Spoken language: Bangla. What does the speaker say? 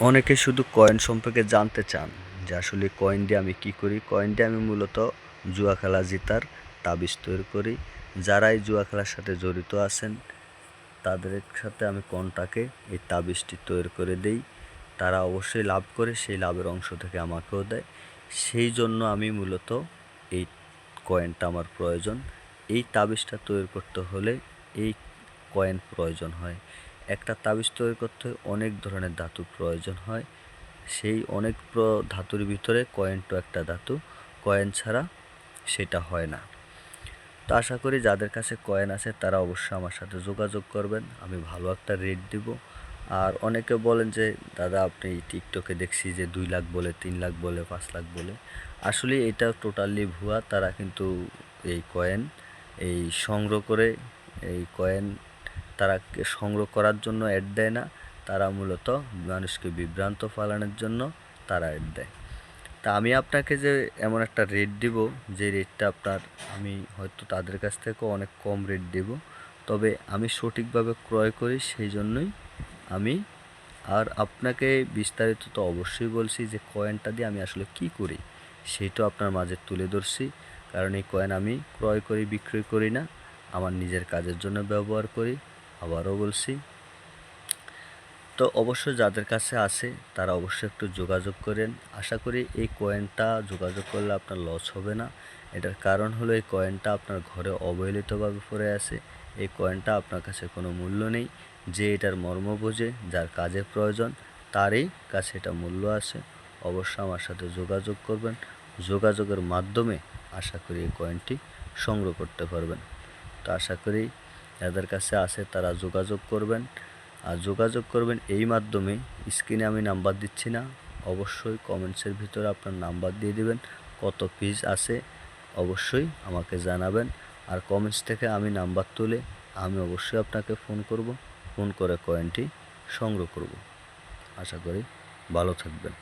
অনেকে শুধু কয়েন সম্পর্কে জানতে চান যে আসলে কয়েন দিয়ে আমি কী করি। কয়েন দিয়ে আমি মূলত জুয়া খেলা জেতার তাবিজ তৈরি করি। যারা এই জুয়া খেলার সাথে জড়িত আছেন তাদের সাথে আমি কন্টাক্টে এই তাবিজটি তৈরি করে দেই। তারা অবশ্যই লাভ করে, সেই লাভের অংশ থেকে আমাকেও দেয়। সেই জন্য আমি মূলত এই কয়েনটা আমার প্রয়োজন। এই তাবিজটা তৈরি করতে হলে এই কয়েন প্রয়োজন হয়। একটা তাবিজ তৈরি করতে অনেক ধরনের ধাতু প্রয়োজন হয়। সেই অনেক ধাতুর ভিতরে কয়েনটা একটা ধাতু। কয়েন ছাড়া সেটা হয় না। তো আশা করি যাদের কাছে কয়েন আছে তারা অবশ্যই আমার সাথে যোগাযোগ করবেন। আমি ভালো একটা রেট দিব। আর অনেকে বলেন যে দাদা আপনি টিকটকে দেখছি যে 2 লাখ বলে, 3 লাখ বলে, 5 লাখ বলে। আসলে এটা টোটালি ভুয়া। তারা কিন্তু এই কয়েন সংগ্রহ করে এই কয়েন তারা সংগ্রহ করার জন্য অ্যাড দেয় না। তারা মূলত মানুষকে বিভ্রান্ত ফেলানোর জন্য তারা অ্যাড দেয়। তা আমি আপনাকে যে এমন একটা রেট দিব, যে রেটটা আমি হয়তো তাদের কাছ থেকেও অনেক কম রেট দেব, তবে আমি সঠিকভাবে ক্রয় করি সেই জন্যই আমি আপনাকে বিস্তারিত তো অবশ্যই বলছি যে কয়েনটা দিয়ে আমি আসলে কী করি সেইটাও আপনার মাঝে তুলে ধরছি। কারণ এই কয়েন আমি ক্রয় করি, বিক্রয় করি না, আমার নিজের কাজের জন্য ব্যবহার করি। আবারও বলছি, তো অবশ্যই যাদের কাছে আছে তারা অবশ্যই একটু যোগাযোগ করেন। আশা করি এই কয়েনটা যোগাযোগ করলে আপনার লস হবে না। এটার কারণ হলো এই কয়েনটা আপনার ঘরে অবহেলিতভাবে পড়ে আছে। এই কয়েনটা আপনার কাছে কোনো মূল্য নেই। যে এটার মর্ম বোঝে, যার কাজের প্রয়োজন, তারই কাছে এটা মূল্য আছে। অবশ্যই আমার সাথে যোগাযোগ করবেন। যোগাযোগের মাধ্যমে আশা করি এই কয়েনটি সংগ্রহ করতে পারবেন। তো আশা করি যাদের কাছে আছে তারা যোগাযোগ করবেন। আর যোগাযোগ করবেন এই মাধ্যমে, স্ক্রিনে আমি নাম্বার দিচ্ছি না, অবশ্যই কমেন্টসের ভিতরে আপনার নাম্বার দিয়ে দিবেন। কত পিস আছে অবশ্যই আমাকে জানাবেন। আর কমেন্টস থেকে আমি নাম্বার তুলে আমি অবশ্যই আপনাকে ফোন করব। ফোন করে কয়েনটি সংগ্রহ করব। আশা করি ভালো থাকবেন।